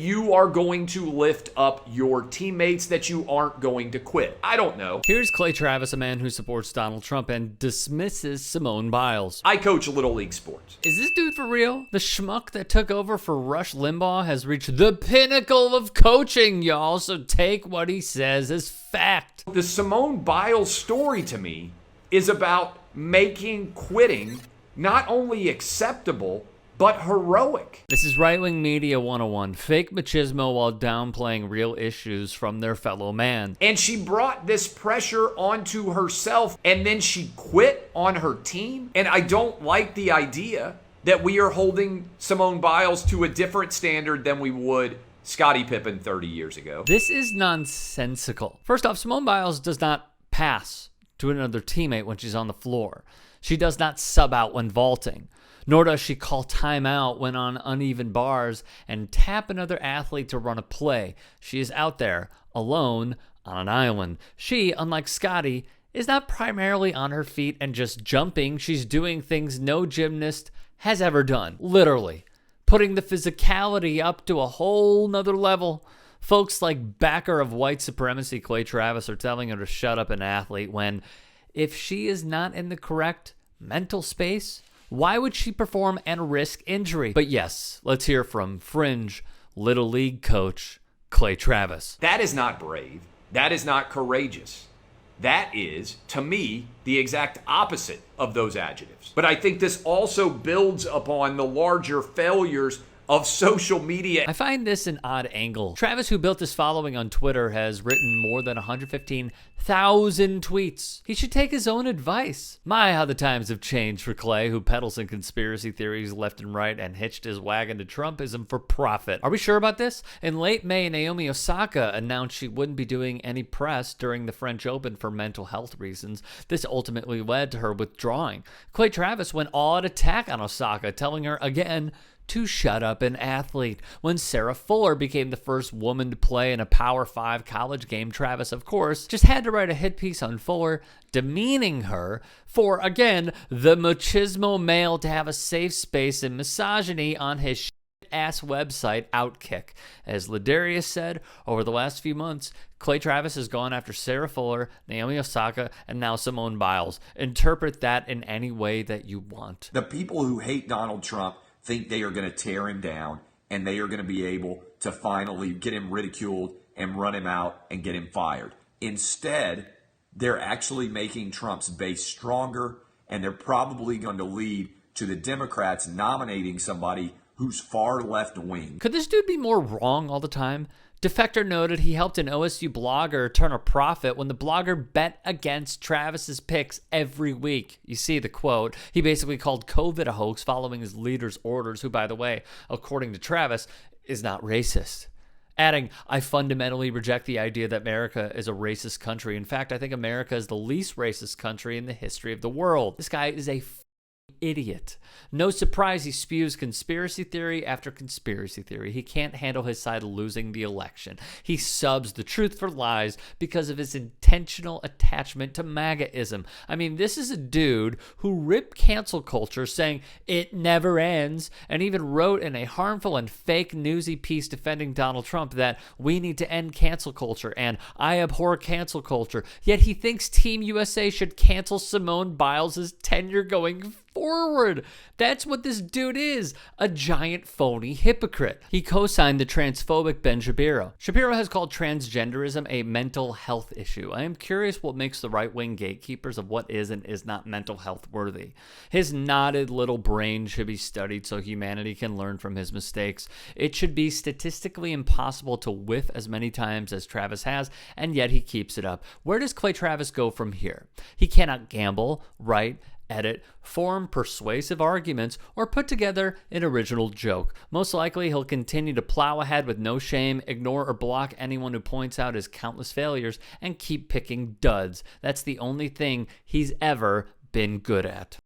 you are going to lift up your teammates, that you aren't going to quit. I don't know. Here's Clay Travis, a man who supports Donald Trump and dismisses Simone Biles. I coach Little League sports. Is this dude for real? The schmuck that took over for Rush Limbaugh has reached the pinnacle of coaching, y'all, so take what he says as fact. The Simone Biles story to me is about making quitting not only acceptable, but heroic. This is right-wing media 101. Fake machismo while downplaying real issues from their fellow man. And she brought this pressure onto herself, and then she quit on her team. And I don't like the idea that we are holding Simone Biles to a different standard than we would Scottie Pippen 30 years ago. This is nonsensical. First off, Simone Biles does not pass to another teammate when she's on the floor. She does not sub out when vaulting. Nor does she call timeout when on uneven bars and tap another athlete to run a play. She is out there, alone, on an island. She, unlike Scottie, is not primarily on her feet and just jumping. She's doing things no gymnast has ever done. Literally. Putting the physicality up to a whole nother level. Folks like backer of white supremacy Clay Travis are telling her to shut up an athlete when, if she is not in the correct mental space, why would she perform and risk injury? But yes, let's hear from fringe Little League coach Clay Travis. That is not brave. That is not courageous. That is, to me, the exact opposite of those adjectives. But I think this also builds upon the larger failures of social media. I find this an odd angle. Travis, who built his following on Twitter, has written more than 115,000 tweets. He should take his own advice. My, how the times have changed for Clay, who peddles in conspiracy theories left and right and hitched his wagon to Trumpism for profit. Are we sure about this? In late May, Naomi Osaka announced she wouldn't be doing any press during the French Open for mental health reasons. This ultimately led to her withdrawing. Clay Travis went all-out attack on Osaka, telling her again to shut up an athlete. When Sarah Fuller became the first woman to play in a Power 5 college game, Travis, of course, just had to write a hit piece on Fuller, demeaning her for, again, the machismo male to have a safe space and misogyny on his ass website Outkick. As Ladarius said, over the last few months, Clay Travis has gone after Sarah Fuller, Naomi Osaka, and now Simone Biles. Interpret that in any way that you want. The people who hate Donald Trump think they are going to tear him down and they are going to be able to finally get him ridiculed and run him out and get him fired. Instead, they're actually making Trump's base stronger, and they're probably going to lead to the Democrats nominating somebody who's far left wing. Could this dude be more wrong all the time? Defector noted he helped an OSU blogger turn a profit when the blogger bet against Travis's picks every week. You see the quote. He basically called COVID a hoax following his leader's orders, who, by the way, according to Travis, is not racist. Adding, I fundamentally reject the idea that America is a racist country. In fact, I think America is the least racist country in the history of the world. This guy is a idiot. No surprise he spews conspiracy theory after conspiracy theory. He can't handle his side losing the election. He subs the truth for lies because of his intentional attachment to MAGAism. I mean, this is a dude who ripped cancel culture, saying it never ends, and even wrote in a harmful and fake newsy piece defending Donald Trump that we need to end cancel culture and I abhor cancel culture. Yet he thinks Team USA should cancel Simone Biles' tenure going forward. That's what this dude is, a giant phony hypocrite. He co-signed the transphobic Ben Shapiro. Shapiro has called transgenderism a mental health issue. I am curious what makes the right-wing gatekeepers of what is and is not mental health worthy. His knotted little brain should be studied so humanity can learn from his mistakes. It should be statistically impossible to whiff as many times as Travis has, and yet he keeps it up. Where does Clay Travis go from here? He cannot gamble, write, edit, form persuasive arguments, or put together an original joke. Most likely, he'll continue to plow ahead with no shame, ignore or block anyone who points out his countless failures, and keep picking duds. That's the only thing he's ever been good at.